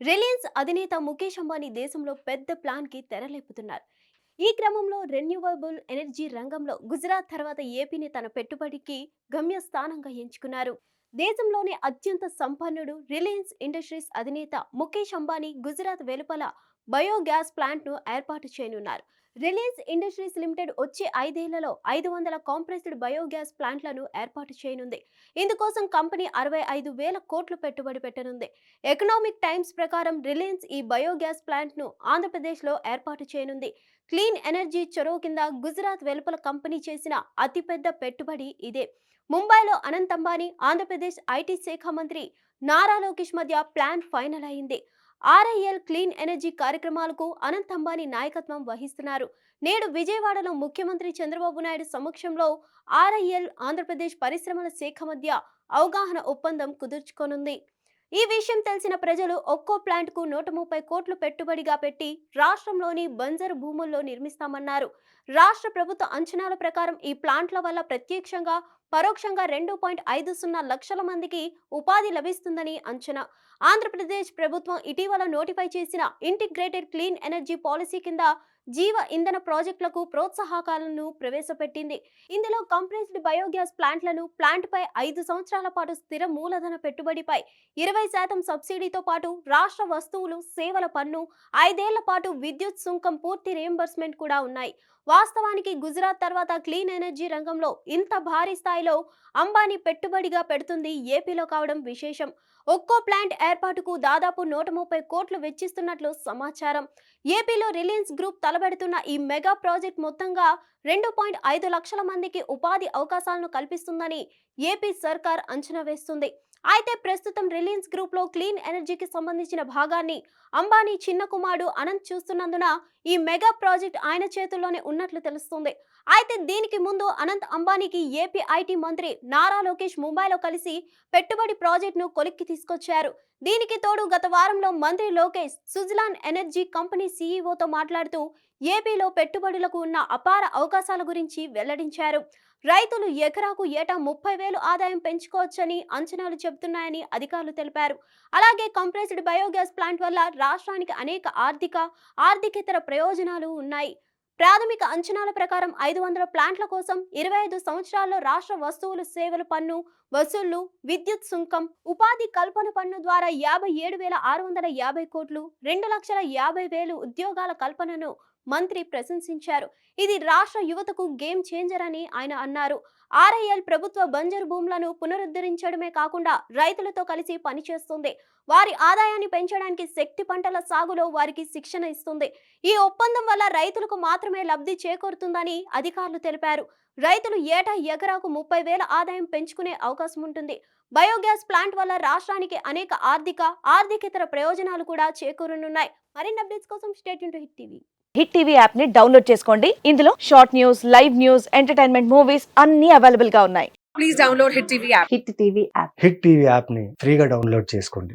Reliance అధినేత ముఖేష్ అంబానీ దేశంలో పెద్ద ప్లాన్ కి తెరలేపుతున్నారు. ఈ క్రమంలో రెన్యూవబుల్ ఎనర్జీ రంగంలో గుజరాత్ తర్వాత ఏపీని తన పెట్టుబడికి గమ్యస్థానంగా ఎంచుకున్నారు. దేశంలోనే అత్యంత సంపన్నుడు రిలయన్స్ ఇండస్ట్రీస్ అధినేత ముఖేష్ అంబానీ గుజరాత్ వెలుపల బయోగ్యాస్ ప్లాంట్ ను ఏర్పాటు చేయనున్నారు. రిలయన్స్ ఇండస్ట్రీస్ లిమిటెడ్ వచ్చే 5 ఏళ్లలో 500 కాంప్రెస్డ్ బయోగ్యాస్ ప్లాంట్లను ఏర్పాటు చేయనుంది. ఇందుకోసం కంపెనీ 65,000 కోట్లు పెట్టుబడి పెట్టనుంది. ఎకనామిక్ టైమ్స్ ప్రకారం రిలయన్స్ ఈ బయోగ్యాస్ ప్లాంట్ ను ఆంధ్రప్రదేశ్లో ఏర్పాటు చేయనుంది. క్లీన్ ఎనర్జీ చొరవ కింద గుజరాత్ వెలుపల కంపెనీ చేసిన అతిపెద్ద పెట్టుబడి ఇదే. ముంబైలో అనంత్ అంబానీ, ఆంధ్రప్రదేశ్ ఐటీ శాఖ మంత్రి నారా లోకేష్ మధ్య ప్లాన్ ఫైనల్ అయింది. ఆర్ఐఎల్ క్లీన్ ఎనర్జీ కార్యక్రమాలకు అనంత్ అంబానీ నాయకత్వం వహిస్తున్నారు. నేడు విజయవాడలో ముఖ్యమంత్రి చంద్రబాబు నాయుడు సమక్షంలో ఆర్ఐఎల్ ఆంధ్రప్రదేశ్ పరిశ్రమల శాఖ మధ్య అవగాహన ఒప్పందం కుదుర్చుకోనుంది. ఈ విషయం తెలిసిన ప్రజలు ఒక్కో ప్లాంట్ కు 130 కోట్లు పెట్టుబడిగా పెట్టి రాష్ట్రంలోని బంజరు భూముల్లో నిర్మిస్తామన్నారు. రాష్ట్ర ప్రభుత్వ అంచనాల ప్రకారం ఈ ప్లాంట్ల వల్ల ప్రత్యక్షంగా పరోక్షంగా 2.50 లక్షల మందికి ఉపాధి లభిస్తుందని అంచనా. ఆంధ్రప్రదేశ్ ప్రభుత్వం ఇటీవల నోటిఫై చేసిన ఇంటిగ్రేటెడ్ క్లీన్ ఎనర్జీ పాలసీ కింద జీవ ఇంధన ప్రాజెక్టులకు ప్రోత్సాహకాలను ప్రవేశపెట్టింది. ఇందులో కంప్రెస్డ్ బయోగ్యాస్ ప్లాంట్లను ప్లాంట్పై 5 సంవత్సరాల పాటు స్థిర మూలధన పెట్టుబడిపై 20% సబ్సిడీతో పాటు రాష్ట్ర వస్తువులు సేవల పన్ను, 5 ఏళ్ల పాటు విద్యుత్ సుంకం పూర్తి రియంబర్స్మెంట్ కూడా ఉన్నాయి. వాస్తవానికి గుజరాత్ తర్వాత క్లీన్ ఎనర్జీ రంగంలో ఇంత భారీ స్థాయిలో అంబానీ పెట్టుబడిగా పెడుతుంది ఏపీలో కావడం విశేషం. ఒక్కో ప్లాంట్ ఏర్పాటుకు దాదాపు 130 కోట్లు వెచ్చిస్తున్నట్లు సమాచారం. ఏపీలో రిలయన్స్ గ్రూప్ తలబెడుతున్న ఈ మెగా ప్రాజెక్ట్ మొత్తంగా 2.5 లక్షల మందికి ఉపాధి అవకాశాలను కల్పిస్తుందని ఏపీ సర్కార్ అంచనా వేస్తుంది. అయితే ప్రస్తుతం రిలయన్స్ గ్రూప్ లో క్లీన్ ఎనర్జీకి సంబంధించిన భాగాన్ని అంబానీ చిన్న కుమారుడు అనంత్ చూస్తున్నందున ఈ మెగా ప్రాజెక్ట్ ఆయన చేతుల్లోనే ఉన్నట్లు తెలుస్తుంది. అయితే దీనికి ముందు అనంత్ అంబానీకి ఏపీ ఐటీ మంత్రి నారా లోకేష్ ముంబైలో కలిసి పెట్టుబడి ప్రాజెక్టును కొలిక్కి తీసుకొచ్చారు. దీనికి తోడు గత వారంలో మంత్రి లోకేష్ సుజలాన్ ఎనర్జీ కంపెనీ సీఈఓతో మాట్లాడుతూ ఏపీలో పెట్టుబడులకు ఉన్న అపార అవకాశాల గురించి వెల్లడించారు. రైతులు ఎకరాకు ఏటా 30,000 ఆదాయం పెంచుకోవచ్చని అంచనాలు చెబుతున్నాయని అధికారులు తెలిపారు. అలాగే కంప్రెస్డ్ బయోగ్యాస్ ప్లాంట్ వల్ల రాష్ట్రానికి అనేక ఆర్థికేతర ప్రయోజనాలు ఉన్నాయి. ప్రాథమిక అంచనాల ప్రకారం 500 ప్లాంట్ల కోసం 25 సంవత్సరాల్లో రాష్ట్ర వస్తువులు సేవల పన్ను వసూళ్లు, విద్యుత్ సుంకం, ఉపాధి కల్పన పన్ను ద్వారా 57,650 కోట్లు, 2,50,000 ఉద్యోగాల కల్పనను మంత్రి ప్రశంసించారు. ఇది రాష్ట్ర యువతకు గేమ్ చేంజర్ అని ఆయన అన్నారు. ఆర్ఐఎల్ ప్రభుత్వ బంజరు భూములను పునరుద్ధరించడమే కాకుండా రైతులతో కలిసి పనిచేస్తుంది. వారి ఆదాయాన్ని పెంచడానికి శక్తి పంటల సాగులో వారికి శిక్షణ ఇస్తుంది. ఈ ఒప్పందం వల్ల రైతులకు మాత్రమే లబ్ధి చేకూరుతుందని అధికారులు తెలిపారు. రైతులు ఏటా ఎకరాకు 30,000 ఆదాయం పెంచుకునే అవకాశం ఉంటుంది. బయోగ్యాస్ ప్లాంట్ వల్ల రాష్ట్రానికి అనేక ఆర్థికేతర ప్రయోజనాలు కూడా చేకూరనున్నాయి. మరిన్ని అప్డేట్స్ కోసం stay tune to hit TV. Hit TV app ని డౌన్లోడ్ చేసుకోండి. ఇందులో short news, live news, entertainment movies అన్ని అవైలబుల్ గా ఉన్నాయి. Please download Hit TV app. Hit TV app. Hit TV యాప్ని ఫ్రీగా డౌన్లోడ్ చేసుకోండి.